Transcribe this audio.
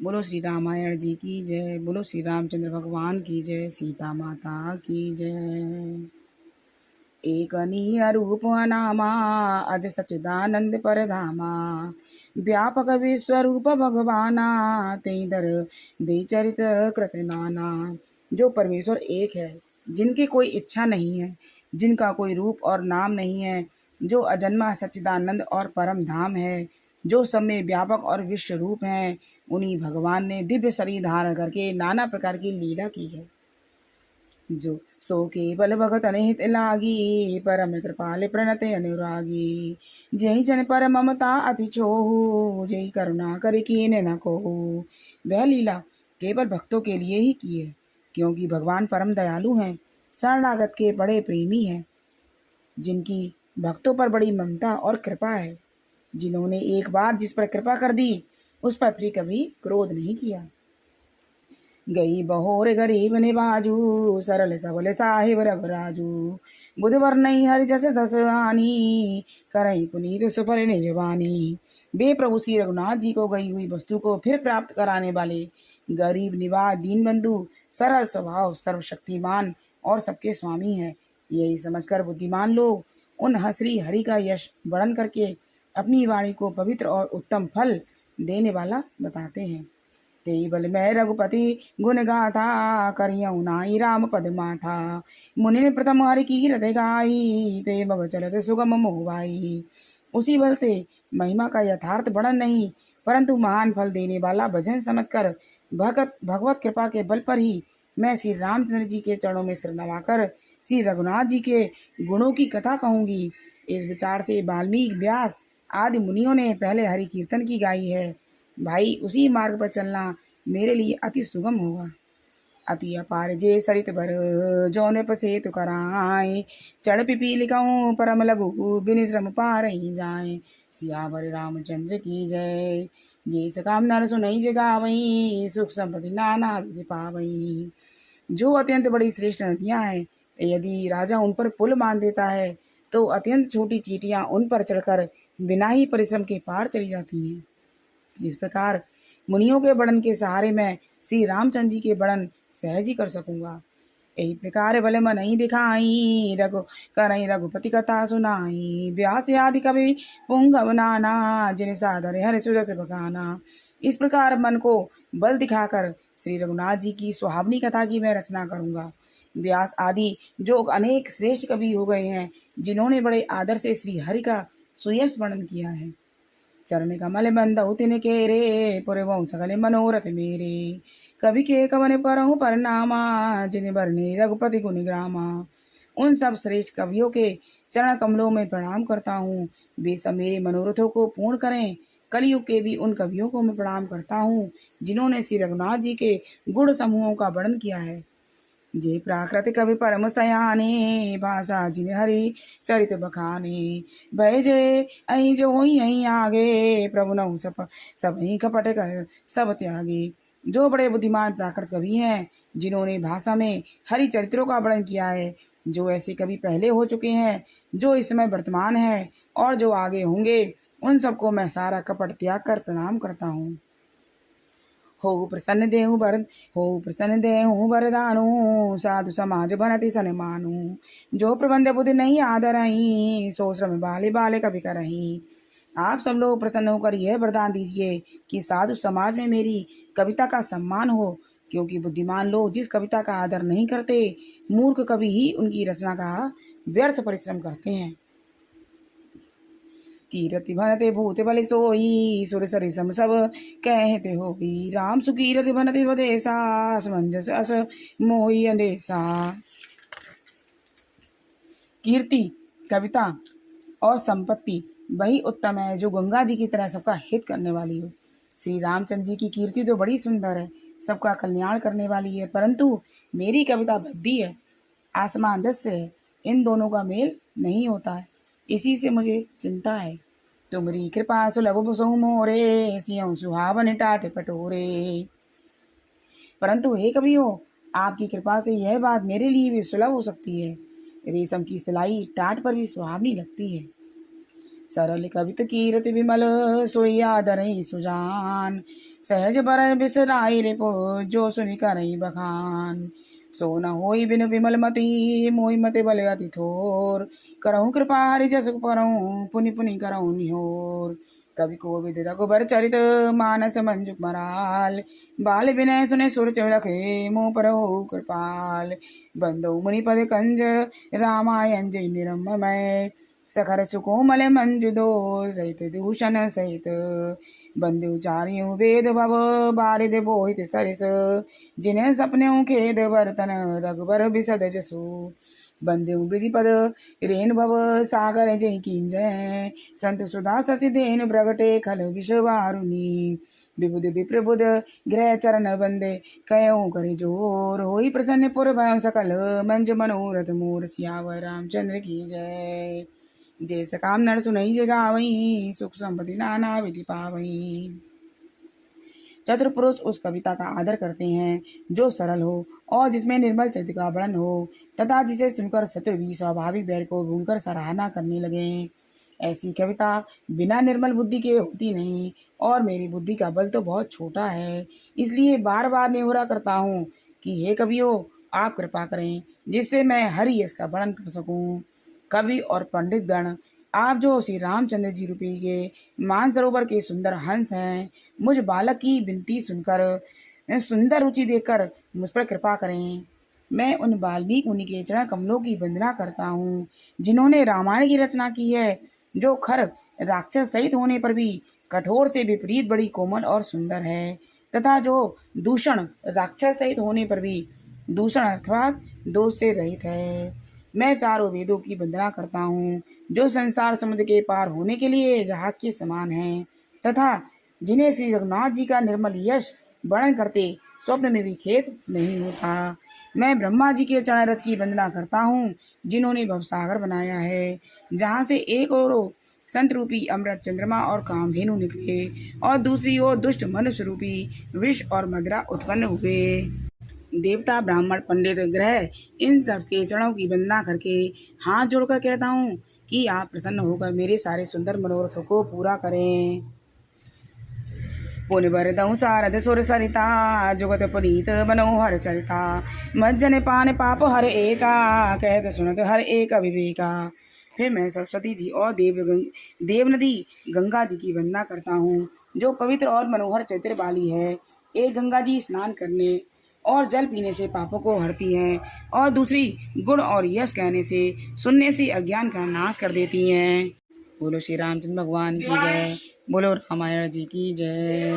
बोलो श्री रामायण जी की जय। बोलो श्री रामचंद्र भगवान की जय। सीता माता की जय। एक अनीय रूप अनामा अज सच्चिदानंद परधामा। व्यापक विश्वरूप भगवाना तेई दर दे चरित कृत नाना। जो परमेश्वर एक है, जिनकी कोई इच्छा नहीं है, जिनका कोई रूप और नाम नहीं है, जो अजन्मा सच्चिदानंद और परम धाम है, जो सब में व्यापक और विश्व रूप है, उन्हीं भगवान ने दिव्य शरीर धारण करके नाना प्रकार की लीला की है। जो सो केवल भगत अनहित लागी परम कृपाल प्रणत अनुरागी। जय जन पर ममता अति छोहु जय करुणा कर कीन न कोहु। वह लीला केवल भक्तों के लिए ही की है, क्योंकि भगवान परम दयालु हैं, शरणागत के बड़े प्रेमी हैं, जिनकी भक्तों पर बड़ी ममता और कृपा है। जिन्होंने एक बार जिस पर कृपा कर दी, उस पर फिर कभी क्रोध नहीं किया। गई बहोर गरीब निबाजू सरल सबल साहिब रघुराजू। बुधवर नहीं हरि जस दस आनी करई पुनीत सुफल निजवानी। बे प्रभु श्री रघुनाथ जी को गई हुई वस्तु को फिर प्राप्त कराने वाले गरीब निवाज दीन बंधु, सरल स्वभाव, सर्वशक्तिमान और सबके स्वामी हैं। यही समझकर बुद्धिमान लोग उन श्री हरि का यश वर्णन करके अपनी वाणी को पवित्र और उत्तम फल देने वाला बताते हैं। तेई बल मैं रघुपति गुण गाथा करियऊ नाई राम पद माथा। मुनि ने प्रथम हरि की हृदय गाई ते बग चलत सुगम मोहबाई। उसी बल से महिमा का यथार्थ वर्णन नहीं, परंतु महान फल देने वाला भजन समझकर भगवत कृपा के बल पर ही मैं श्री रामचंद्र जी के चरणों में सिर नवाकर श्री रघुनाथ जी के गुणों की कथा कहूंगी। इस विचार से वाल्मीकि, व्यास आदि मुनियों ने पहले हरि कीर्तन की गाई है। भाई, उसी मार्ग पर चलना मेरे लिए अति सुगम होगा। अति अपार जे सरित भर जौन पसेतु कराए। चढ़ पिपी लिखाऊं परम लघु बिन श्रम पार ही जाए। सियावर रामचंद्र की जय। जे सकाम नर सुनई जगावई सुख संपत्ति नाना विधि पावई। जो अत्यंत बड़ी श्रेष्ठ नदियां हैं, यदि राजा उन पर पुल बांध देता है तो अत्यंत छोटी चींटियां उन पर चढ़कर बिना ही परिश्रम के पार चली जाती हैं। इस प्रकार मुनियों के वर्णन के सहारे मैं श्री रामचंद्र जी के वर्णन सहज ही कर सकूंगा। यही प्रकार भले मन ही दिखाई रघु करई रघुपति कथा सुनाई। व्यास आदि कवि पुंगव नाना जिन सादर हर सुजस बखाना। इस प्रकार मन को बल दिखाकर श्री रघुनाथ जी की सुहावनी कथा की मैं रचना करूंगा। व्यास आदि जो अनेक श्रेष्ठ कवि हो गए हैं, जिन्होंने बड़े आदर से श्री हरि का सुयश वर्णन किया है। चरण कमल बंदौ तिन के रे पुरवऊ सकल मनोरथ मेरे। कवि के कवन करहु परनामा जिन बरने रघुपति गुण ग्रामा। उन सब श्रेष्ठ कवियों के चरण कमलों में प्रणाम करता हूँ, वे सब मेरे मनोरथों को पूर्ण करें। कलयुग के भी उन कवियों को मैं प्रणाम करता हूँ, जिन्होंने श्री रघुनाथ जी के गुण समूहों का वर्णन किया है। जे प्राकृत कवि परम सयाने भाषा जिन हरि चरित बखाने। भय जे अहि जो होई अहि आगे प्रभु नहु सब ही कपट कर सब त्यागे। जो बड़े बुद्धिमान प्राकृत कवि हैं, जिन्होंने भाषा में हरि चरित्रों का वर्णन किया है, जो ऐसे कवि पहले हो चुके हैं, जो इस समय वर्तमान है और जो आगे होंगे, उन सबको मैं सारा कपट त्याग कर प्रणाम करता हूँ। हो प्रसन्न देहु वरदानु साधु समाज बनति सनमानु। जो प्रबंध बुद्धि नहीं आदरही सो श्रम बाले बाले कभी करही। आप सब लोग प्रसन्न होकर यह वरदान दीजिए कि साधु समाज में मेरी कविता का सम्मान हो, क्योंकि बुद्धिमान लोग जिस कविता का आदर नहीं करते, मूर्ख कवि ही उनकी रचना का व्यर्थ परिश्रम करते हैं। कीरति भनते भूत बलि सोई सुर सरि सम सब कहते होई। राम सुकीरति भनति स्वदेशा समंजस अस मोहि अंदेशा। कीर्ति, कविता और संपत्ति वही उत्तम है जो गंगा जी की तरह सबका हित करने वाली हो। श्री रामचंद्र जी की कीर्ति तो बड़ी सुंदर है, सबका कल्याण करने वाली है, परंतु मेरी कविता भद्दी है, आसमान जैसे है। इन दोनों का मेल नहीं होता है, इसी से मुझे चिंता है। तुमरी कृपा सुलभ सो मोरे सियों सुहावन टाट पटोरे। परंतु हे कवियो, आपकी कृपा से यह बात मेरे लिए भी सुलभ हो सकती है। रेशम की सिलाई टाट पर भी सुहावनी लगती है। सरल कवित कीरति विमल सोई आदर सुजान। सहज बर बिसराई रिपु जो सुनि करई बखान। सो न होई बिनु विमल मति मोहि मति बल अति थोर। करहु कृपा हरि जस परहु पुनि पुनि करहु निहोर। कवि कोविद रघुबर चरित मानस मंजुक मराल। बाल विनय सुने सुर चढ़खे मुँह पर हो कृपाल। बंदो मुनि पद कंज रामायण जय निरमय। सखर सुकोमल मंजु दो सहित दूषण सहित। बंदु चारियों वेद भव बारिद बोहित सरिस। जिन्हें सपने खेद बर्तन रघुबर बिसद जसु। बंदु विधि पद रेण भव सागर जय कींजय। संत सुधा शशि धेनु प्रगटे खल विष वारुणी। विबुध विप्रबुध ग्रह चरण बंदे कयऊ करि जोर। होई प्रसन्न पुर भय सकल मंज मनोरथ मोर। सियावर रामचंद्र की जय। जय सकाम नर सुनई जय गावई सुख संपत्ति नाना विधि पावई। चतुर पुरुष उस कविता का आदर करते हैं जो सरल हो और जिसमें निर्मल चरित्र का वर्णन हो तथा जिसे सुनकर शत्रु भी स्वाभाविक बैर को भूलकर सराहना करने लगे। ऐसी कविता बिना निर्मल बुद्धि के होती नहीं और मेरी बुद्धि का बल तो बहुत छोटा है, इसलिए बार बार निहोरा करता हूँ कि हे कवियों आप कृपा करें जिससे मैं हरि यश का वर्णन कर सकूं। कवि और पंडित गण, आप जो श्री रामचंद्र जी रूपी के मानसरोवर के सुंदर हंस हैं, मुझ बालक की विनती सुनकर सुंदर रुचि देखकर मुझ पर कृपा करें। मैं उन वाल्मीकि मुनि के चरण कमलों की वंदना करता हूँ जिन्होंने रामायण की रचना की है, जो खर राक्षस सहित होने पर भी कठोर से विपरीत बड़ी कोमल और सुंदर है, तथा जो दूषण राक्षस सहित होने पर भी दूषण अर्थात दोष से रहित है। मैं चारों वेदों की वंदना करता हूँ जो संसार समुद्र के पार होने के लिए जहाज के समान हैं, तथा जिन्हें श्री रघुनाथ जी का निर्मल यश वर्णन करते स्वप्न में भी खेद नहीं होता। मैं ब्रह्मा जी के चरण रज की वंदना करता हूँ जिन्होंने भवसागर बनाया है, जहाँ से एक ओर संत रूपी अमृत चंद्रमा और कामधेनु निकले और दूसरी ओर दुष्ट मनुष्य रूपी विष और मदिरा उत्पन्न हुए। देवता ब्राह्मण पंडित ग्रह इन सब के चरणों की वंदना करके हाथ जोड़कर कहता हूँ कि आप प्रसन्न होकर मेरे सारे सुंदर मनोरथों को पूरा करें। पुनि बरदहु सारद सुर सरिता जुगत पुनीत मनोहर चरिता। मज्जन पान पाप हर एका कहत सुनत हर एक विवेका। फिर मैं सरस्वती जी और देव नदी गंगा जी की वंदना करता हूँ जो पवित्र और मनोहर चरित्र वाली है। एक गंगा जी स्नान करने और जल पीने से पापों को हरती हैं और दूसरी गुण और यश कहने से सुनने से अज्ञान का नाश कर देती हैं। बोलो श्री रामचंद्र भगवान की जय। बोलो रामायण जी की जय।